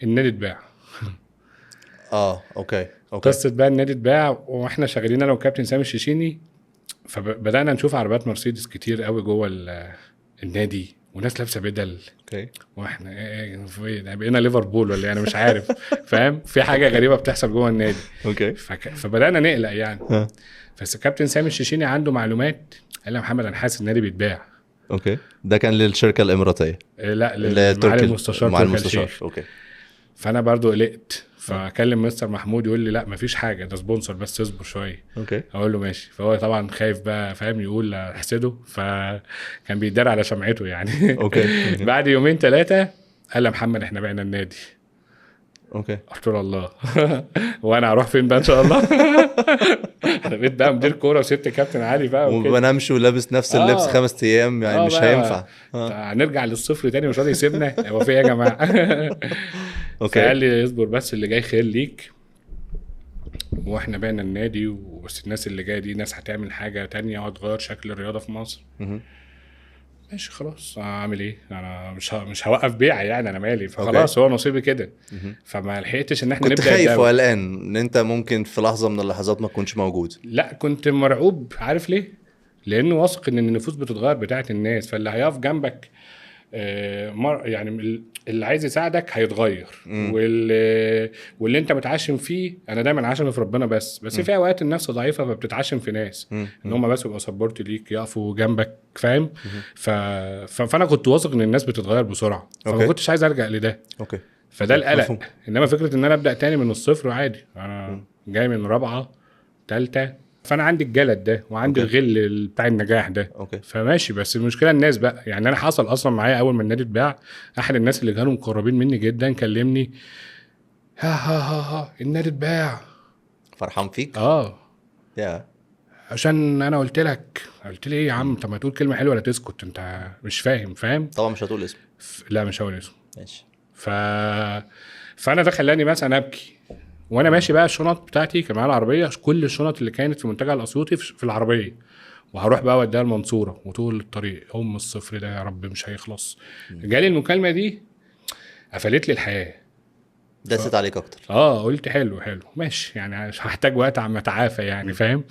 النادي اتباع. اوكي قصه بقى النادي اتباع واحنا شغالين انا وكابتن سامي الشيشيني، فبدانا نشوف عربيات مرسيدس كتير قوي جوه النادي وناس لابسه بدل. اوكي واحنا بقينا ليفربول ولا انا مش عارف فاهم، في حاجه غريبه بتحصل جوه النادي. اوكي فبدانا نقلق يعني. بس كابتن سامي الشيشيني عنده معلومات، قال لي محمد انا حاسس النادي بيتباع. اوكي ده كان للشركه الاماراتيه؟ لا للمعالي المستشار مع المستشار. اوكي. فانا برضو قلقت، فاكلم مستر محمود يقول لي لا مفيش حاجه ده سبونسر بس اصبر شويه. اوكي اقول له ماشي. فهو طبعا خايف بقى فاهم يقول احسده، فكان بيدار على شمعته يعني. اوكي بعد يومين 3 قال لي محمد احنا بعنا النادي. اوكي قلت له الله وانا هروح فين بقى ان شاء الله. انا بقيت بقى مدير كوره وسبت كابتن علي بقى وبنامش ولابس نفس اللبس 5 ايام يعني مش هينفع. هنرجع للصفر تاني مش راضي يسيبنا. هو في ايه يا جماعه؟ اوكي فقال لي اصبر بس اللي جاي خير ليك، واحنا بعنا النادي وبس الناس اللي جايه دي ناس هتعمل حاجه تانية وهتغير شكل الرياضه في مصر. ماشي خلاص اعمل ايه، انا مش هوقف بيع يعني، انا مالي. فخلاص هو نصيبي كده. فما لحقتش ان احنا كنت نبدا. خايف وقلقان ان انت ممكن في لحظه من اللحظات ما تكونش موجود؟ لا كنت مرعوب. عارف ليه؟ لانه واثق ان النفوس بتتغير بتاعه الناس، فاللي هيقف جنبك يعني اللي عايز يساعدك هيتغير. واللي انت متعشم فيه، انا دايما عاشم في ربنا بس في اوقات النفس ضعيفه فبتتعشم في ناس ان هم بس يبقوا سبورت ليك يقفوا جنبك فاهم. فانا كنت واثق ان الناس بتتغير بسرعه، فما كنتش عايز ارجع لده. اوكي فده القلق. انما فكره ان انا ابدا تاني من الصفر عادي، انا جاي من رابعه 3، فانا عندي الجلد ده وعندي الغل بتاع النجاح ده. فماشي. بس المشكله الناس بقى يعني، انا حصل اصلا معايا اول ما النادي اتباع، احد الناس اللي كانوا مقربين مني جدا كلمني ها النادي اتباع. فرحان فيك؟ عشان انا قلت لي ايه يا عم، طب ما تقول كلمه حلوه ولا تسكت، انت مش فاهم. طبعا مش هتقول اسمه. لا مش هقول اسمه. ماشي. فانا ده خلاني مثلا ابكي وانا ماشي بقى. الشنط بتاعتي كان معايا العربيه، كل الشنط اللي كانت في منتجع الاسيوطي في العربيه، وهروح بقى اوديها المنصوره، وطول الطريق الصفر ده يا رب مش هيخلص. جالي المكالمه دي قفلت لي الحياه، دست عليك اكتر. قلت حلو ماشي يعني، هحتاج وقت عم اتعافى يعني فاهم.